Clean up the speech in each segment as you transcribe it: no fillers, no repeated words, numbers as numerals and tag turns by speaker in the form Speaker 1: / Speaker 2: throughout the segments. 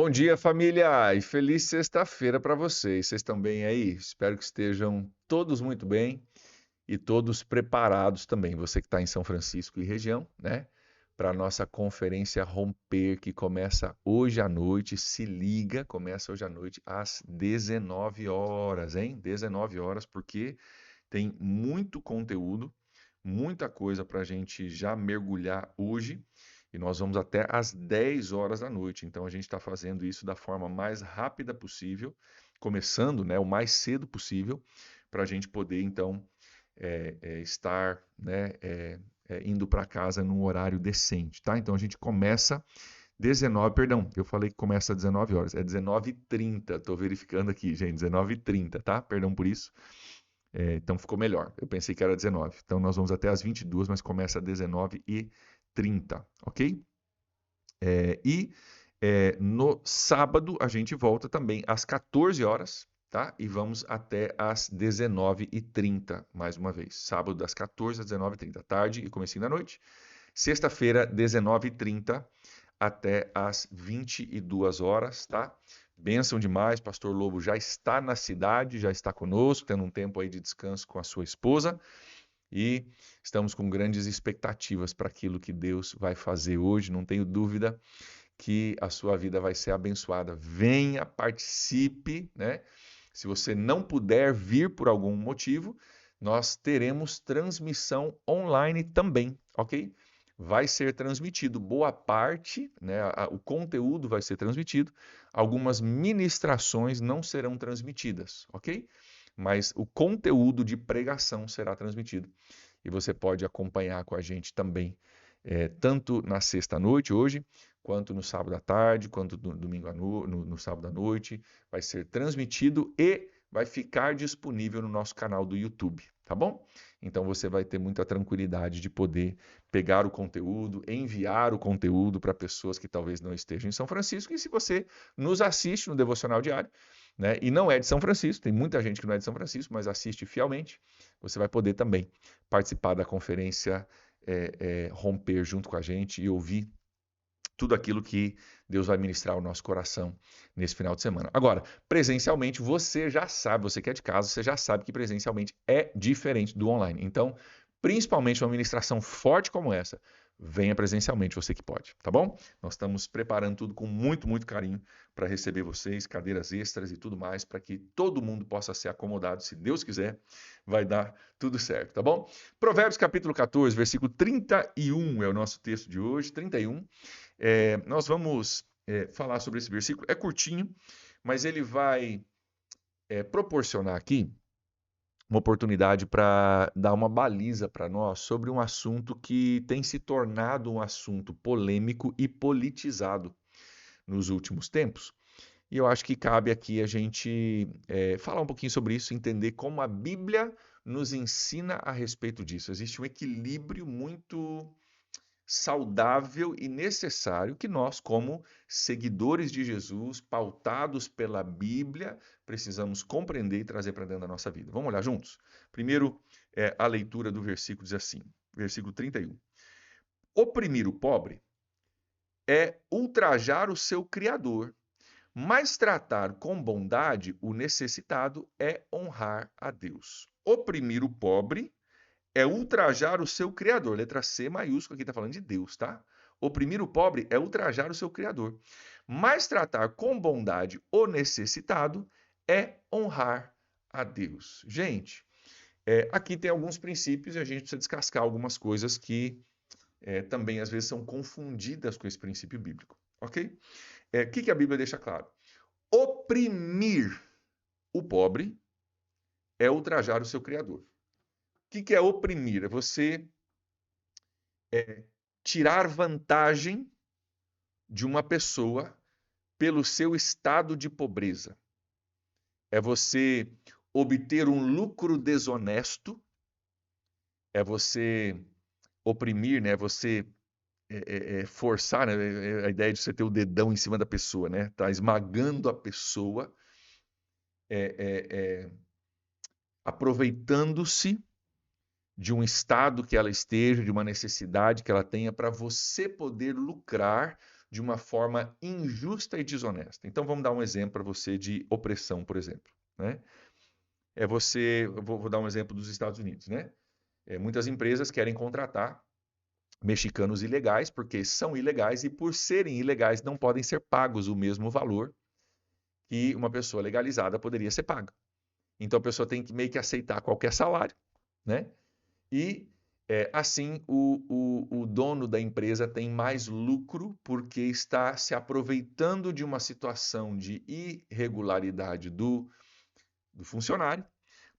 Speaker 1: Bom dia, família, e feliz sexta-feira para vocês. Vocês estão bem aí? Espero que estejam todos muito bem e todos preparados também. Você que está em São Francisco e região, né? Para a nossa conferência Romper, que começa hoje à noite. Se liga, começa hoje à noite às 19 horas, hein? 19 horas, porque tem muito conteúdo, muita coisa para a gente já mergulhar hoje. E nós vamos até às 10 horas da noite. Então a gente está fazendo isso da forma mais rápida possível, começando, né, o mais cedo possível, para a gente poder então estar, né, indo para casa num horário decente, tá? Então a gente começa 19, perdão, eu falei que começa às 19 horas, é 19h30, estou verificando aqui, gente, 19h30, tá? Perdão por isso. Então ficou melhor. Eu pensei que era 19. Então nós vamos até às 22, mas começa às 19h30, ok? No sábado a gente volta também às 14 horas, tá? E vamos até às 19h30, mais uma vez. Sábado das 14 às 19h30, tarde e comecinho da noite. Sexta-feira, 19h30 até às 22 horas, tá? Bênção demais, Pastor Lobo já está na cidade, já está conosco, tendo um tempo aí de descanso com a sua esposa e estamos com grandes expectativas para aquilo que Deus vai fazer hoje, não tenho dúvida que a sua vida vai ser abençoada. Venha, participe, né? Se você não puder vir por algum motivo, nós teremos transmissão online também, ok? Vai ser transmitido boa parte, né? O conteúdo vai ser transmitido, algumas ministrações não serão transmitidas, ok? Mas o conteúdo de pregação será transmitido e você pode acompanhar com a gente também, tanto na sexta-noite, hoje, quanto no sábado à tarde, quanto no domingo no sábado à noite. Vai ser transmitido e vai ficar disponível no nosso canal do YouTube, tá bom? Então você vai ter muita tranquilidade de poder pegar o conteúdo, enviar o conteúdo para pessoas que talvez não estejam em São Francisco. E se você nos assiste no Devocional Diário, né, e não é de São Francisco, tem muita gente que não é de São Francisco, mas assiste fielmente, você vai poder também participar da conferência Romper junto com a gente e ouvir tudo aquilo que Deus vai ministrar ao nosso coração nesse final de semana. Agora, presencialmente, você já sabe, você que é de casa, você já sabe que presencialmente é diferente do online. Então, principalmente uma ministração forte como essa, venha presencialmente, você que pode, tá bom? Nós estamos preparando tudo com muito, muito carinho para receber vocês, cadeiras extras e tudo mais, para que todo mundo possa ser acomodado, se Deus quiser, vai dar tudo certo, tá bom? Provérbios capítulo 14, versículo 31 é o nosso texto de hoje, 31. Nós vamos falar sobre esse versículo. É curtinho, mas ele vai proporcionar aqui uma oportunidade para dar uma baliza para nós sobre um assunto que tem se tornado um assunto polêmico e politizado nos últimos tempos. E eu acho que cabe aqui a gente falar um pouquinho sobre isso, entender como a Bíblia nos ensina a respeito disso. Existe um equilíbrio muito saudável e necessário que nós, como seguidores de Jesus, pautados pela Bíblia, precisamos compreender e trazer para dentro da nossa vida. Vamos olhar juntos? Primeiro, a leitura do versículo diz assim, versículo 31. Oprimir o pobre é ultrajar o seu Criador, mas tratar com bondade o necessitado é honrar a Deus. Oprimir o pobre é ultrajar o seu Criador. Letra C maiúscula, aqui está falando de Deus, tá? Oprimir o pobre é ultrajar o seu Criador. Mas tratar com bondade o necessitado é honrar a Deus. Gente, aqui tem alguns princípios e a gente precisa descascar algumas coisas que também às vezes são confundidas com esse princípio bíblico, ok? O que a Bíblia deixa claro? Oprimir o pobre é ultrajar o seu Criador. O que é oprimir? É você tirar vantagem de uma pessoa pelo seu estado de pobreza. É você obter um lucro desonesto, é você oprimir, né? Você forçar, né? A ideia de você ter o dedão em cima da pessoa, né? Tá esmagando a pessoa, aproveitando-se de um estado que ela esteja, de uma necessidade que ela tenha, para você poder lucrar de uma forma injusta e desonesta. Então, vamos dar um exemplo para você de opressão, por exemplo, né? Vou dar um exemplo dos Estados Unidos, né? Muitas empresas querem contratar mexicanos ilegais, porque são ilegais e por serem ilegais não podem ser pagos o mesmo valor que uma pessoa legalizada poderia ser paga. Então a pessoa tem que meio que aceitar qualquer salário, né? E assim o dono da empresa tem mais lucro porque está se aproveitando de uma situação de irregularidade do funcionário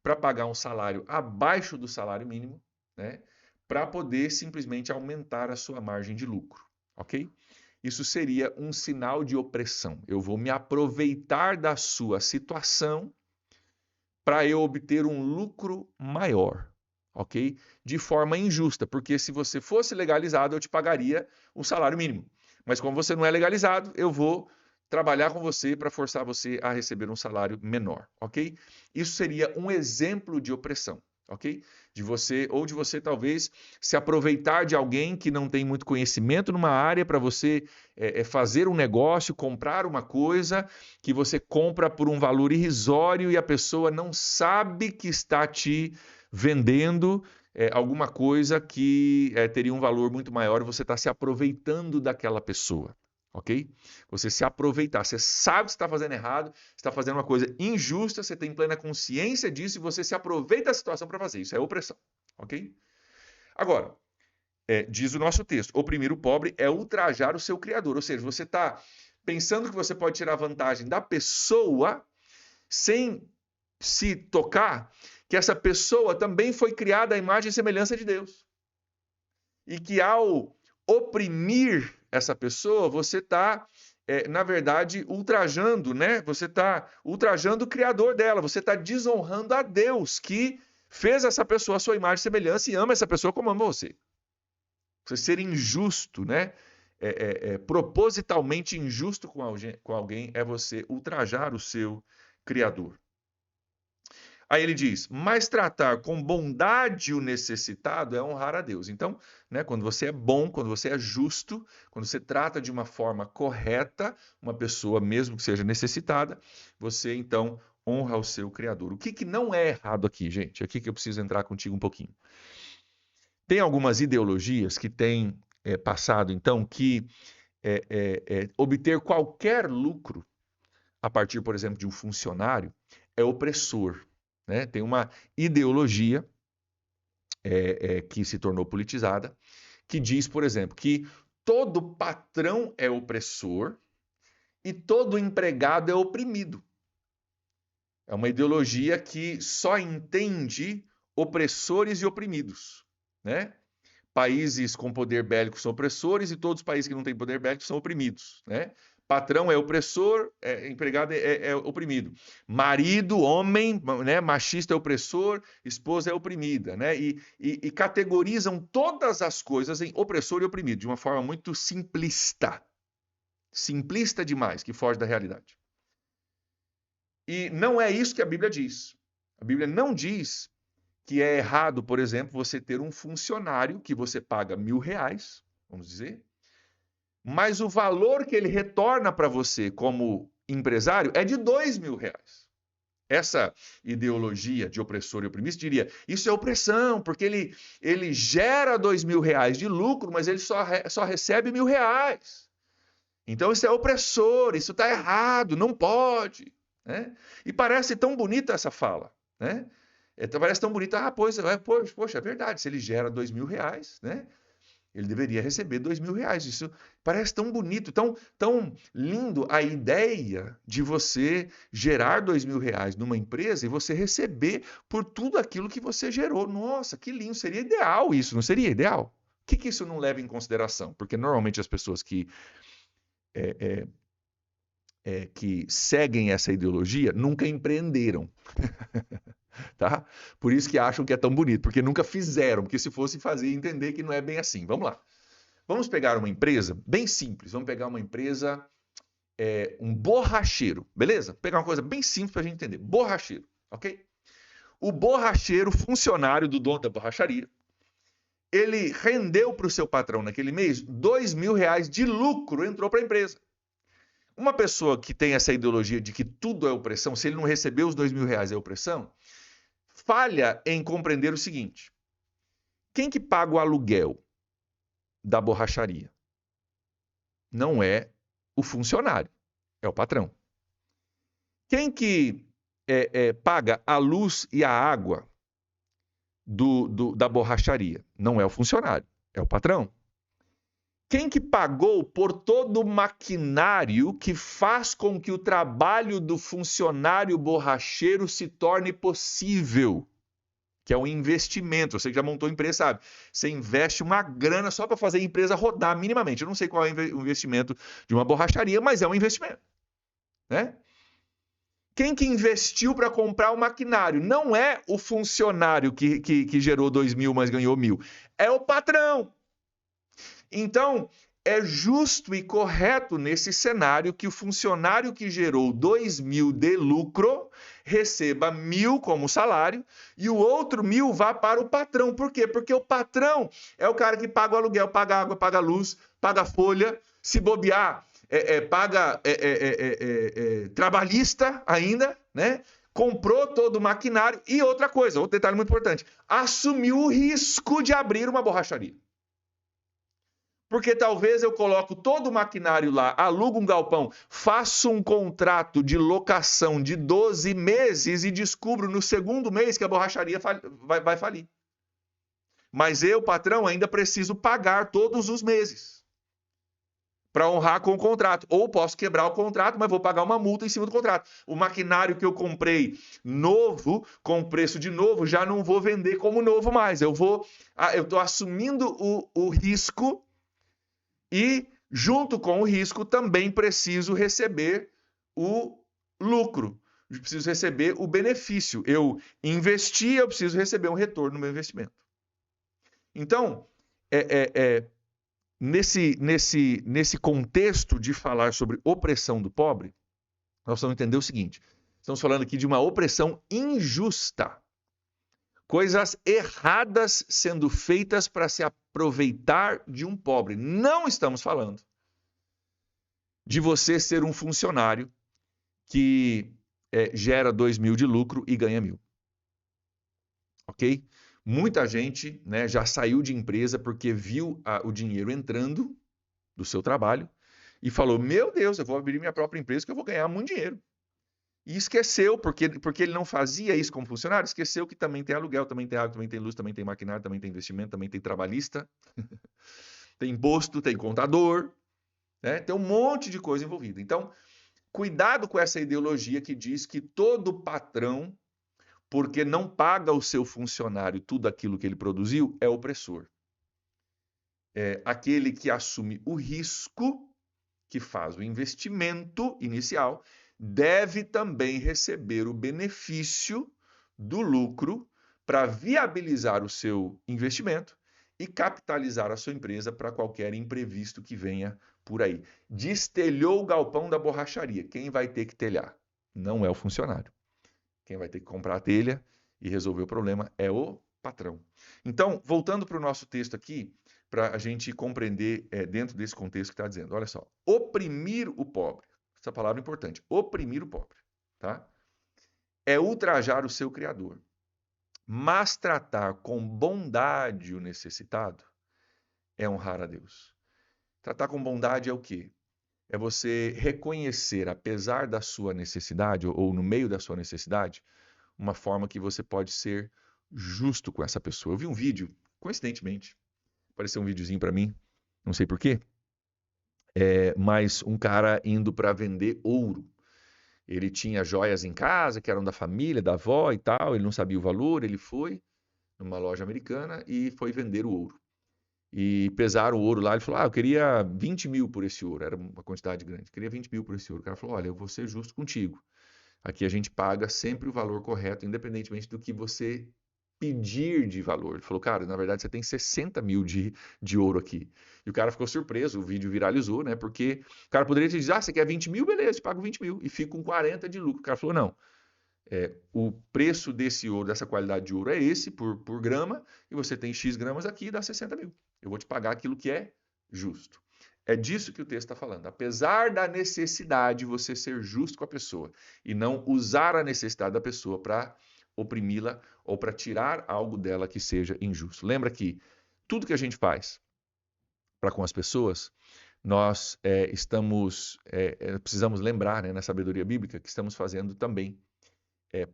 Speaker 1: para pagar um salário abaixo do salário mínimo, né? Para poder simplesmente aumentar a sua margem de lucro, ok? Isso seria um sinal de opressão. Eu vou me aproveitar da sua situação para eu obter um lucro maior, ok? De forma injusta, porque se você fosse legalizado, eu te pagaria um salário mínimo. Mas como você não é legalizado, eu vou trabalhar com você para forçar você a receber um salário menor, ok? Isso seria um exemplo de opressão, ok? De você talvez se aproveitar de alguém que não tem muito conhecimento numa área para você fazer um negócio, comprar uma coisa que você compra por um valor irrisório e a pessoa não sabe que está te vendendo alguma coisa que teria um valor muito maior e você está se aproveitando daquela pessoa. Ok? Você se aproveitar, você sabe que está fazendo errado, está fazendo uma coisa injusta, você tem plena consciência disso e você se aproveita da situação para fazer isso. É opressão. Ok? Agora, diz o nosso texto: oprimir o pobre é ultrajar o seu Criador. Ou seja, você está pensando que você pode tirar vantagem da pessoa sem se tocar que essa pessoa também foi criada à imagem e semelhança de Deus. E que ao oprimir essa pessoa, você está, na verdade, ultrajando, né? Você está ultrajando o Criador dela, você está desonrando a Deus, que fez essa pessoa à sua imagem e semelhança e ama essa pessoa como ama você. Você ser injusto, né? Propositalmente injusto com alguém é você ultrajar o seu Criador. Aí ele diz, mas tratar com bondade o necessitado é honrar a Deus. Então, né, quando você é bom, quando você é justo, quando você trata de uma forma correta uma pessoa, mesmo que seja necessitada, você então honra o seu Criador. O que não é errado aqui, gente? Aqui que eu preciso entrar contigo um pouquinho. Tem algumas ideologias que têm passado, então, que obter qualquer lucro a partir, por exemplo, de um funcionário é opressor. Né? Tem uma ideologia que se tornou politizada, que diz, por exemplo, que todo patrão é opressor e todo empregado é oprimido. É uma ideologia que só entende opressores e oprimidos. Né? Países com poder bélico são opressores e todos os países que não têm poder bélico são oprimidos. Né? Patrão é opressor, empregado é oprimido. Marido, homem, né, machista é opressor, esposa é oprimida. Né? E categorizam todas as coisas em opressor e oprimido, de uma forma muito simplista. Simplista demais, que foge da realidade. E não é isso que a Bíblia diz. A Bíblia não diz que é errado, por exemplo, você ter um funcionário que você paga R$1.000, vamos dizer, mas o valor que ele retorna para você como empresário é de R$2.000. Essa ideologia de opressor e oprimido diria, isso é opressão, porque ele gera R$2.000 de lucro, mas ele só recebe R$1.000. Então isso é opressor, isso está errado, não pode. Né? E parece tão bonita essa fala, né? Parece tão bonita, poxa, é verdade, se ele gera R$2.000, né? Ele deveria receber R$2.000. Isso parece tão bonito, tão lindo a ideia de você gerar R$2.000 numa empresa e você receber por tudo aquilo que você gerou. Nossa, que lindo, seria ideal isso, não seria ideal? O que isso não leva em consideração? Porque normalmente as pessoas que seguem essa ideologia nunca empreenderam. Tá? Por isso que acham que é tão bonito, porque nunca fizeram, porque se fosse fazer, entender que não é bem assim. Vamos lá. Vamos pegar uma empresa bem simples, vamos pegar uma empresa, um borracheiro, beleza? Vou pegar uma coisa bem simples para a gente entender. Borracheiro, ok? O borracheiro, funcionário do dono da borracharia, ele rendeu para o seu patrão naquele mês R$ 2.000 de lucro, entrou para a empresa. Uma pessoa que tem essa ideologia de que tudo é opressão, se ele não recebeu os R$ 2.000 é opressão, falha em compreender o seguinte: quem que paga o aluguel da borracharia? Não é o funcionário, é o patrão. Quem que paga a luz e a água da borracharia? Não é o funcionário, é o patrão. Quem que pagou por todo o maquinário que faz com que o trabalho do funcionário borracheiro se torne possível? Que é um investimento. Você que já montou empresa, sabe? Você investe uma grana só para fazer a empresa rodar minimamente. Eu não sei qual é o investimento de uma borracharia, mas é um investimento, né? Quem que investiu para comprar o maquinário? Não é o funcionário que gerou 2.000, mas ganhou 1.000. É o patrão. Então, é justo e correto nesse cenário que o funcionário que gerou 2.000 de lucro receba 1.000 como salário e o outro 1.000 vá para o patrão. Por quê? Porque o patrão é o cara que paga o aluguel, paga a água, paga a luz, paga a folha, se bobear, paga trabalhista ainda, né? Comprou todo o maquinário e outra coisa, outro detalhe muito importante, assumiu o risco de abrir uma borracharia. Porque talvez eu coloco todo o maquinário lá, alugo um galpão, faço um contrato de locação de 12 meses e descubro no segundo mês que a borracharia vai falir. Mas eu, patrão, ainda preciso pagar todos os meses para honrar com o contrato. Ou posso quebrar o contrato, mas vou pagar uma multa em cima do contrato. O maquinário que eu comprei novo, com preço de novo, já não vou vender como novo mais. Eu estou assumindo o risco. E, junto com o risco, também preciso receber o lucro. Preciso receber o benefício. Eu investi, eu preciso receber um retorno no meu investimento. Então, nesse contexto de falar sobre opressão do pobre, nós precisamos entender o seguinte. Estamos falando aqui de uma opressão injusta. Coisas erradas sendo feitas para se aproveitar de um pobre. Não estamos falando de você ser um funcionário que gera 2.000 de lucro e ganha 1.000. Ok? Muita gente, né, já saiu de empresa porque viu o dinheiro entrando do seu trabalho e falou, meu Deus, eu vou abrir minha própria empresa que eu vou ganhar muito dinheiro. E esqueceu, porque ele não fazia isso como funcionário, esqueceu que também tem aluguel, também tem água, também tem luz, também tem maquinário, também tem investimento, também tem trabalhista, tem imposto, tem contador, né? Tem um monte de coisa envolvida. Então, cuidado com essa ideologia que diz que todo patrão, porque não paga ao seu funcionário tudo aquilo que ele produziu, é opressor. É aquele que assume o risco, que faz o investimento inicial, deve também receber o benefício do lucro para viabilizar o seu investimento e capitalizar a sua empresa para qualquer imprevisto que venha por aí. Destelhou o galpão da borracharia. Quem vai ter que telhar? Não é o funcionário. Quem vai ter que comprar a telha e resolver o problema é o patrão. Então, voltando para o nosso texto aqui, para a gente compreender dentro desse contexto que está dizendo. Olha só, oprimir o pobre. Essa palavra é importante. Oprimir o pobre, tá? É ultrajar o seu Criador. Mas tratar com bondade o necessitado é honrar a Deus. Tratar com bondade é o quê? É você reconhecer, apesar da sua necessidade, ou no meio da sua necessidade, uma forma que você pode ser justo com essa pessoa. Eu vi um vídeo, coincidentemente, apareceu um videozinho para mim, não sei porquê, mas um cara indo para vender ouro. Ele tinha joias em casa, que eram da família, da avó e tal, ele não sabia o valor, ele foi numa loja americana e foi vender o ouro. E pesaram o ouro lá, ele falou, eu queria 20.000 por esse ouro, era uma quantidade grande, queria 20.000 por esse ouro. O cara falou, olha, eu vou ser justo contigo. Aqui a gente paga sempre o valor correto, independentemente do que você pedir de valor. Ele falou, cara, na verdade você tem 60.000 de ouro aqui. E o cara ficou surpreso, o vídeo viralizou, né? Porque o cara poderia te dizer, você quer 20.000? Beleza, te pago 20.000 e fico com 40 de lucro. O cara falou, não, o preço desse ouro, dessa qualidade de ouro é esse por grama, e você tem X gramas aqui e dá 60 mil. Eu vou te pagar aquilo que é justo. É disso que o texto está falando. Apesar da necessidade, você ser justo com a pessoa e não usar a necessidade da pessoa para oprimi-la ou para tirar algo dela que seja injusto. Lembra que tudo que a gente faz para com as pessoas, nós precisamos lembrar, né, na sabedoria bíblica, que estamos fazendo também,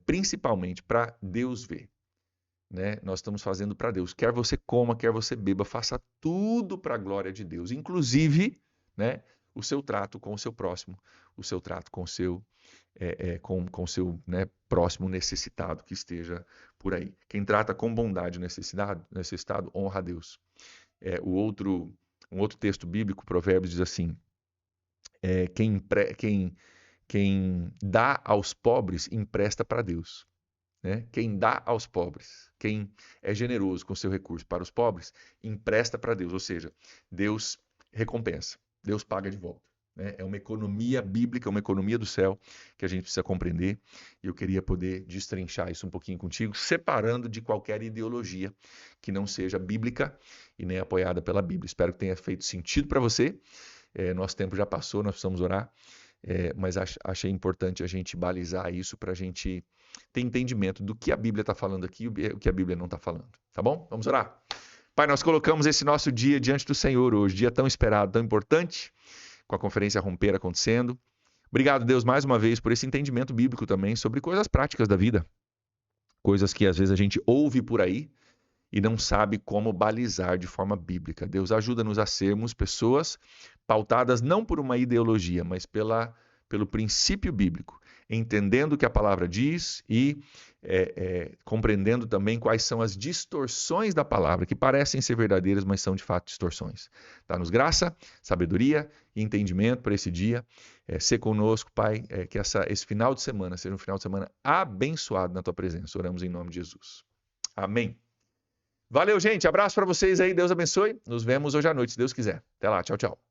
Speaker 1: principalmente para Deus ver. Né? Nós estamos fazendo para Deus. Quer você coma, quer você beba, faça tudo para a glória de Deus. Inclusive, né, o seu trato com o seu próximo, o seu trato com o seu, né, próximo necessitado que esteja por aí. Quem trata com bondade o necessitado honra a Deus. Um outro texto bíblico, Provérbios, diz assim, quem dá aos pobres empresta para Deus. Né? Quem dá aos pobres, quem é generoso com seu recurso para os pobres, empresta para Deus, ou seja, Deus recompensa, Deus paga de volta. Né? É uma economia bíblica, uma economia do céu que a gente precisa compreender, e eu queria poder destrinchar isso um pouquinho contigo, separando de qualquer ideologia que não seja bíblica e nem apoiada pela Bíblia. Espero que tenha feito sentido para você. Nosso tempo já passou, nós precisamos orar, mas achei importante a gente balizar isso para a gente ter entendimento do que a Bíblia está falando aqui e o que a Bíblia não está falando. Tá bom? Vamos orar? Pai, nós colocamos esse nosso dia diante do Senhor hoje, dia tão esperado, tão importante, com a conferência Romper acontecendo. Obrigado, Deus, mais uma vez, por esse entendimento bíblico também sobre coisas práticas da vida. Coisas que às vezes a gente ouve por aí e não sabe como balizar de forma bíblica. Deus, ajuda-nos a sermos pessoas pautadas não por uma ideologia, mas pelo princípio bíblico, entendendo o que a palavra diz e compreendendo também quais são as distorções da palavra, que parecem ser verdadeiras, mas são de fato distorções. Dá-nos graça, sabedoria e entendimento para esse dia. Ser conosco, Pai, que esse final de semana seja um final de semana abençoado na Tua presença. Oramos em nome de Jesus. Amém. Valeu, gente. Abraço para vocês aí. Deus abençoe. Nos vemos hoje à noite, se Deus quiser. Até lá. Tchau, tchau.